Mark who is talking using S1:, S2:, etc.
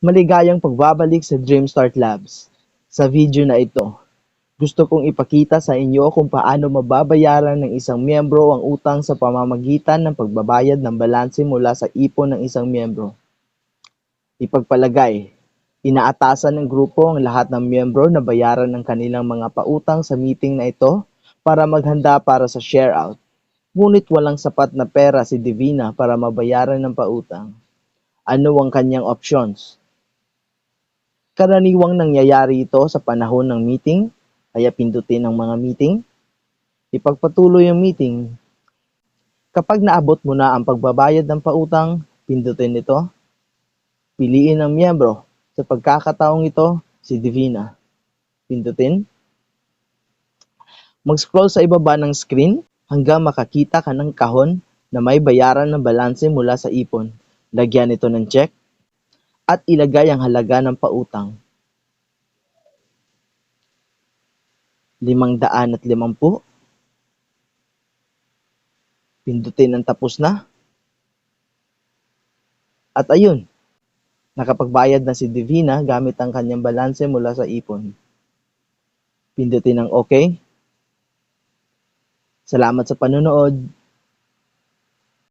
S1: Maligayang pagbabalik sa Dreamstart Labs. Sa video na ito, gusto kong ipakita sa inyo kung paano mababayaran ng isang miyembro ang utang sa pamamagitan ng pagbabayad ng balanse mula sa ipon ng isang miyembro. Ipagpalagay, inaatasan ng grupo ang lahat ng miyembro na bayaran ng kanilang mga pautang sa meeting na ito para maghanda para sa share out. Ngunit walang sapat na pera si Divina para mabayaran ng pautang. Ano ang kanyang options? Karaniwang nangyayari ito sa panahon ng meeting, kaya pindutin ang mga meeting. Ipagpatuloy ang meeting. Kapag naabot mo na ang pagbabayad ng pautang, pindutin ito. Piliin ang miyembro. Sa pagkakataong ito, si Divina. Pindutin. Mag-scroll sa ibaba ng screen hanggang makakita ka ng kahon na may bayaran ng balanse mula sa ipon. Lagyan ito ng check at ilagay ang halaga ng pautang. 550. Pindutin ang tapos na. At ayun, nakapagbayad na si Divina gamit ang kanyang balanse mula sa ipon. Pindutin ang OK. Salamat sa panonood.